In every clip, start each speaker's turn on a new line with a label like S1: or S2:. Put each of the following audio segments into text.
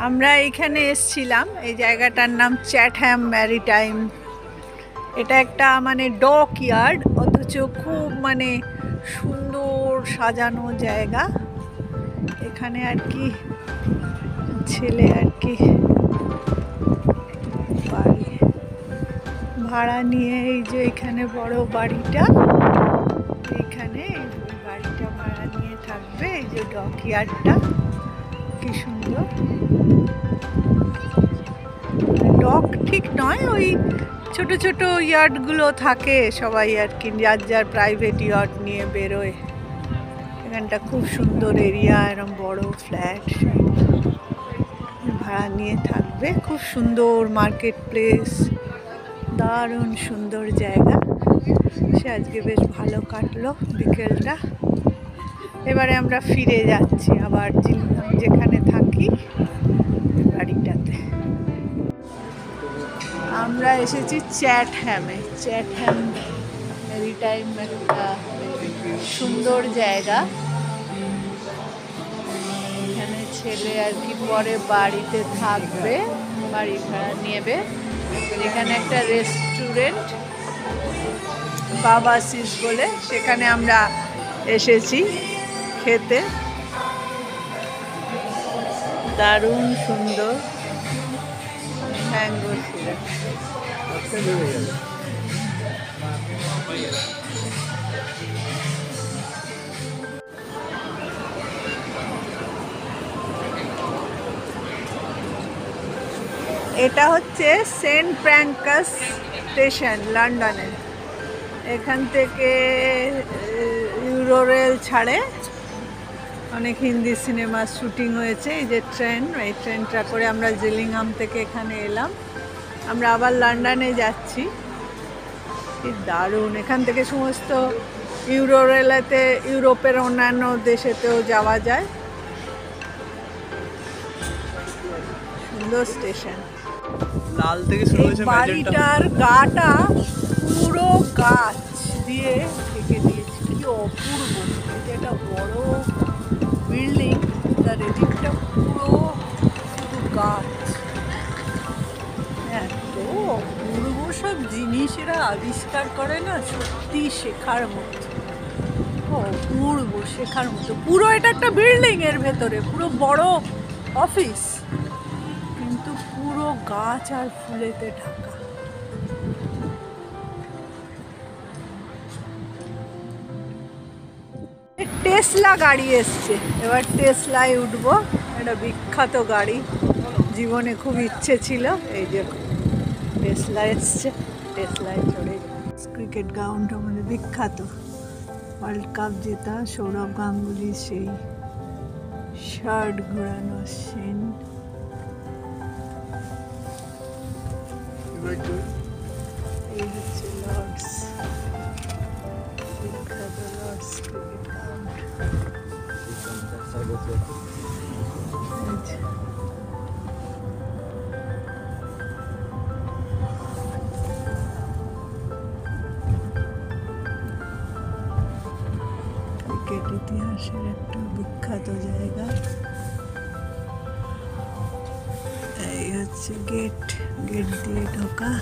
S1: আমরা এখানে এসেছিলাম, এই জায়গাটার নাম চ্যাটহ্যাম ম্যারিটাইম। এটা একটা মানে ডক ইয়ার্ড, অথচ খুব মানে সুন্দর সাজানো জায়গা। এখানে আর কি ছেলে আর কি বাড়ি ভাড়া নিয়ে, এই যে এখানে বড় বাড়িটা, এইখানে বাড়িটা ভাড়া নিয়ে থাকবে। এই যে ডক ইয়ার্ডটা কি সুন্দর। ডক ঠিক নয়, ওই ছোট ছোট ইয়ার্ডগুলো থাকে, সবাই আর কি যার যার প্রাইভেট ইয়ার্ড নিয়ে বেরোয়। এখানটা খুব সুন্দর এরিয়া, এরকম বড় ফ্ল্যাট ভাড়া নিয়ে থাকবে। খুব সুন্দর মার্কেট প্লেস, দারুণ সুন্দর জায়গা। সে আজকে বেশ ভালো কাটলো বিকেলটা। এবারে আমরা ফিরে যাচ্ছি আবার যেখানে থাকি বাড়িটাতে। আমরা এসেছি চ্যাটহ্যামে। চ্যাটহ্যাম ম্যারিটাইম একটা সুন্দর জায়গা। এখানে ছেলে আর কি পরে বাড়িতে থাকবে, বাড়ি ভাড়া নেবে। এখানে একটা রেস্টুরেন্ট বাবাসিস বলে, সেখানে আমরা এসেছি খেতে। দারুণ সুন্দর ম্যাঙ্গো সিরাপ। এটা হচ্ছে সেন্ট প্যাঙ্কাস স্টেশন লন্ডনে। এখান থেকে ইউরোরেল ছাড়ে, অনেক হিন্দি সিনেমার শুটিং হয়েছে। এই যে ট্রেন, এই ট্রেনটা করে আমরা জিলিংহাম থেকে এখানে এলাম। আমরা আবার লন্ডনে যাচ্ছি। কি দারুণ! এখান থেকে সমস্ত ইউরোরেলেতে ইউরোপের অন্যান্য দেশেতেও যাওয়া যায়। সুন্দর স্টেশন।
S2: লাল থেকে শুরু হয়েছে
S1: বাড়িটার গাটা পুরো গাছ দিয়ে ঢেকে দিয়েছে, কি অপূর্ব। এটা একটা বড় বিল্ডিং, তার এদিকটা পুরো শুধু গাছ। এত অপূর্ব সব জিনিস এরা আবিষ্কার করে না, সত্যি শেখার মতো। অপূর্ব, শেখার মতো। পুরো এটা একটা বিল্ডিং, এর ভেতরে পুরো বড় অফিস, কিন্তু পুরো গাছ আর ফুলেতে ঢাকা। টেসলা গাড়ি এসছে, এবার টেসলায় উঠবো। এটা বিখ্যাত গাড়ি, জীবনে খুব ইচ্ছে ছিল। এই যে টেসলা এসছে, টেসলায় চড়ে। ক্রিকেট গ্রাউন্ড আমাদের বিখ্যাত, ওয়ার্ল্ড কাপ জেতা সৌরভ গাঙ্গুলি সেই শার্ট ঘোরানো সিন। এই হচ্ছে লর্ডস, বিখ্যাত লর্ডস ক্রিকেট গ্রাউন্ড। ক্রিকেট ইতিহাসের একটা বিখ্যাত জায়গা। এই হচ্ছে গেট, গেট দিয়ে ঢোকা।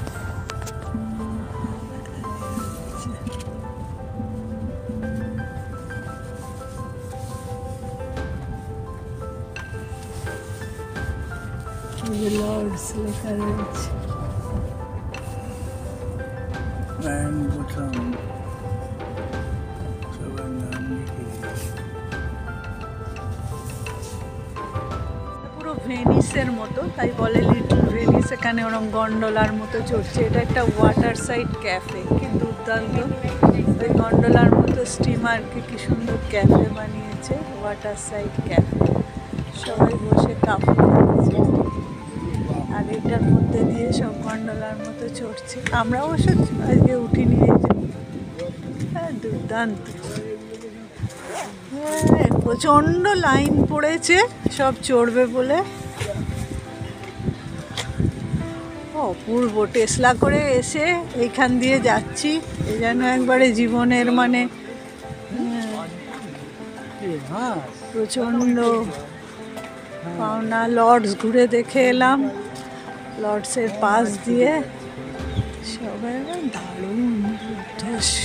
S1: লর্ডস লেখা রয়েছে। পুরো ভেনিসের মতো, তাই বলে লিটল ভেনিস। এখানে ওরকম গন্ডোলার মতো চড়ছে। এটা একটা ওয়াটার সাইড ক্যাফে, কি দুর্দান্ত। ওই গন্ডোলার মতো স্টিমারকে কি সুন্দর ক্যাফে বানিয়েছে, ওয়াটার সাইড ক্যাফে। সবাই বসে কাপড় খাচ্ছে, আর এটার মধ্যে দিয়ে সব গন্ডোলার মতো চড়ছে। আমরা অবশ্য আজকে উঠিনি। এই যে হ্যাঁ, দুর্দান্ত। হ্যাঁ, প্রচণ্ড লাইন পড়েছে সব চড়বে বলে। অপূর্ব। টেসলা করে এসে এইখান দিয়ে যাচ্ছি, এই যেন একবারে জীবনের মানে প্রচণ্ড পাওনা লর্ডস ঘুরে দেখে এলাম, লর্ডসের পাশ দিয়ে সবাই দারুণ দুর্ধর্ষ।